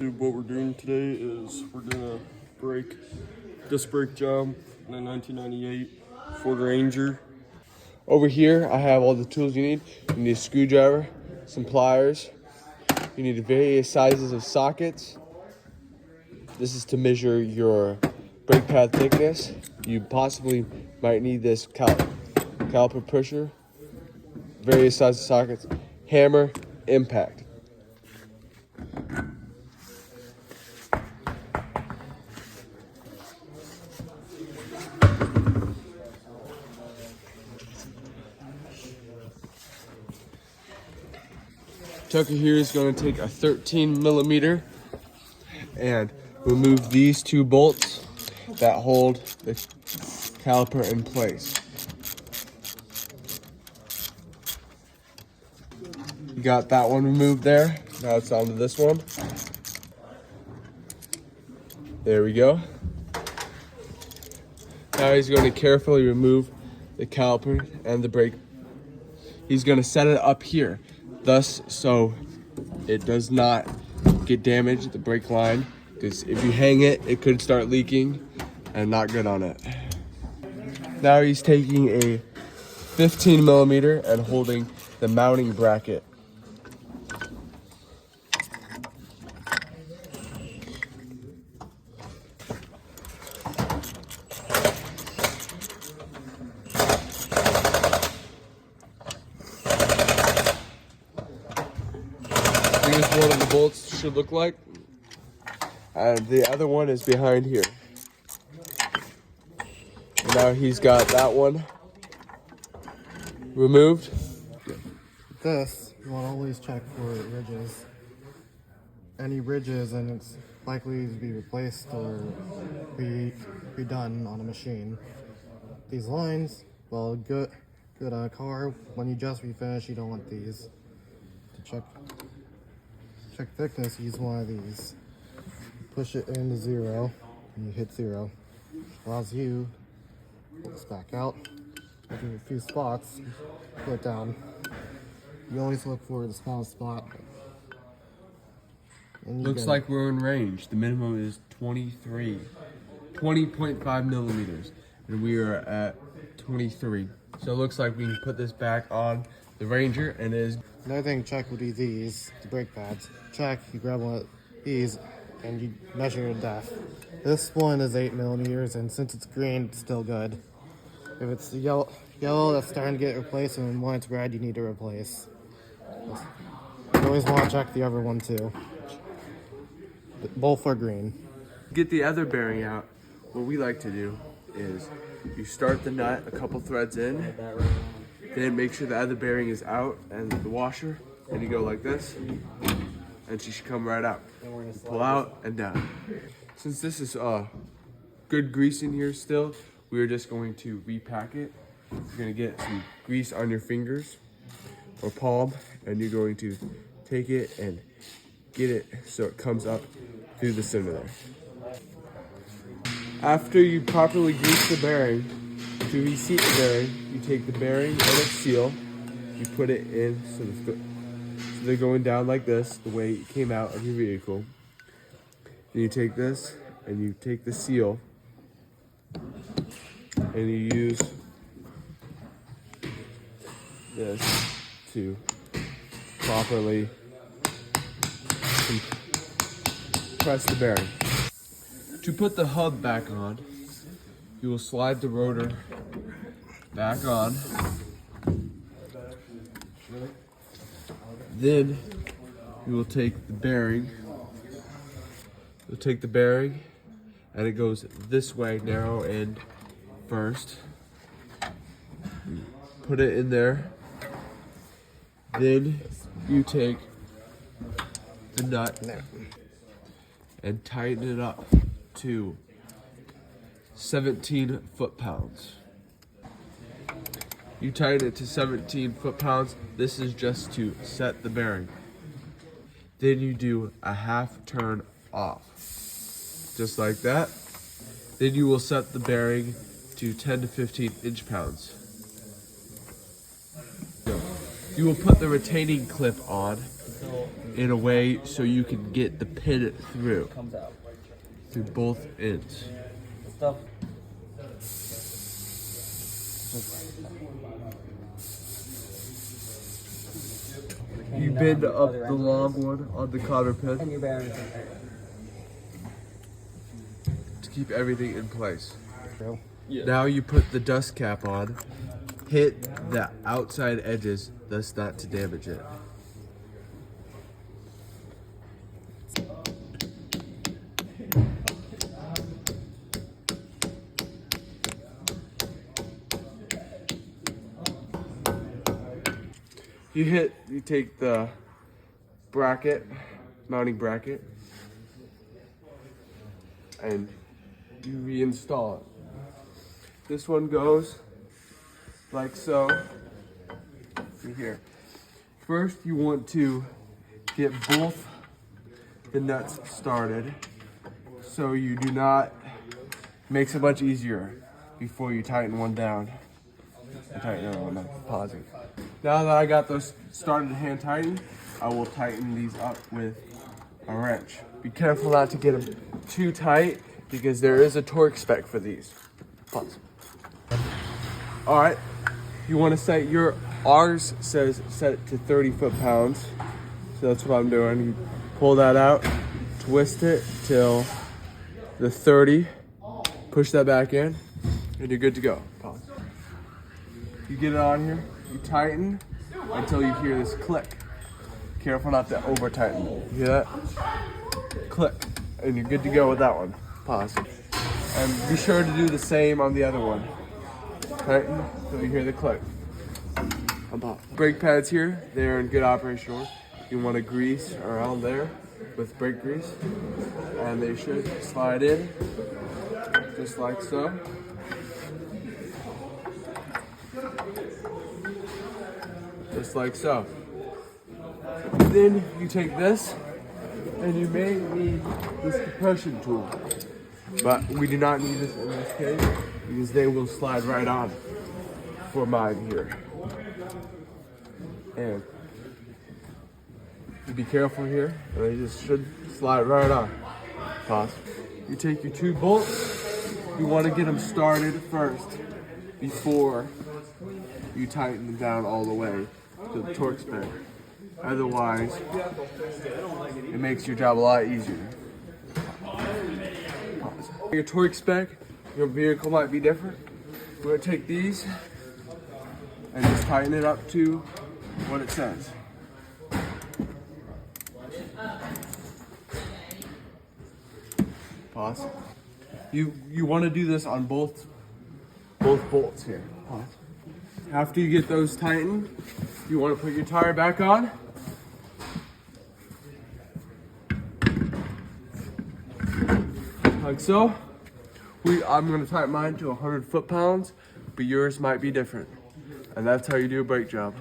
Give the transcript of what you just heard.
What we're doing today is we're doing a disc brake job in a 1998 Ford Ranger. Over here, I have all the tools you need. You need a screwdriver, some pliers. You need various sizes of sockets. This is to measure your brake pad thickness. You possibly might need this caliper pusher, various sizes of sockets, hammer, impact. Tucker here is going to take a 13 millimeter and remove these two bolts that hold the caliper in place. You got that one removed there. Now it's on to this one. There we go. Now he's going to carefully remove the caliper and the brake. He's going to set it up here, thus so it does not get damaged, the brake line, because if you hang it, it could start leaking and not good on it. Now he's taking a 15 millimeter and holding the mounting bracket. Here's one of the bolts should look like, and the other one is behind here. And now he's got that one removed. This, you want to always check for ridges. Any ridges, and it's likely to be replaced or be redone on a machine. These lines, well, good on a car. When you just refinish, you don't want these. To check thickness, use one of these. Push it into 0, and you hit 0. Allows you to pull this back out. After a few spots, pull it down. You always look for the smallest spot. Looks like we're in range. The minimum is 20.5 millimeters, and we are at 23. So it looks like we can put this back on the Ranger, and it is. Another thing to check would be these, the brake pads. Check, you grab one of these, and you measure your depth. This one is 8 millimeters, and since it's green, it's still good. If it's the yellow that's starting to get replaced, and when it's red, you need to replace. You always want to check the other one too. Both are green. Get the other bearing out. What we like to do is you start the nut a couple threads in, then make sure the other bearing is out and the washer, and you go like this, and she should come right out. Pull out and down. Since this is good grease in here still, we are just going to repack it. You're going to get some grease on your fingers or palm, and you're going to take it and get it so it comes up through the center there. After you properly grease the bearing, to reseat the bearing, you take the bearing and its seal, you put it in so they're going down like this, the way it came out of your vehicle. Then you take this and you take the seal and you use this to properly press the bearing. To put the hub back on, you will slide the rotor back on. Then you will take the bearing. You'll take the bearing, and it goes this way, narrow end first. Put it in there. Then you take the nut and tighten it up to 17 foot-pounds. You tighten it to 17 foot-pounds. This is just to set the bearing. Then you do a half turn off, just like that. Then you will set the bearing to 10 to 15 inch-pounds. You will put the retaining clip on in a way so you can get the pin through Comes out. both ends. Stuff. You bend up the long one on the cotter pin And your bearings in there. to keep everything in place. True. Yeah. Now you put the dust cap on, hit the outside edges, thus not to damage it. You take the bracket, mounting bracket, and you reinstall it. This one goes like so. See here. First, you want to get both the nuts started so you do not, makes it much easier before you tighten one down. Tighten the other one down. Pause it. Now that I got those started hand tightened, I will tighten these up with a wrench. Be careful not to get them too tight because there is a torque spec for these. Pause. All right, you want to set ours says set it to 30 foot-pounds. So that's what I'm doing. You pull that out, twist it till the 30, push that back in, and you're good to go. Pause. You get it on here, you tighten until you hear this click. Careful not to over tighten. You hear that? Click, and you're good to go with that one. Pause. And be sure to do the same on the other one. Tighten until you hear the click. Brake pads here, they're in good operation order. You want to grease around there with brake grease, and they should slide in just like so. Just like so. Then you take this, and you may need this compression tool, but we do not need this in this case because they will slide right on for mine here. And be careful here, they just should slide right on. Pause. You take your 2 bolts, you want to get them started first before you tighten them down all the way to the torque spec. Otherwise, it makes your job a lot easier. Pause. Your torque spec, your vehicle might be different. We're going to take these and just tighten it up to what it says. Pause. You want to do this on both bolts here. Pause. After you get those tightened, you want to put your tire back on. Like so. I'm going to tighten mine to 100 foot-pounds, but yours might be different. And that's how you do a brake job.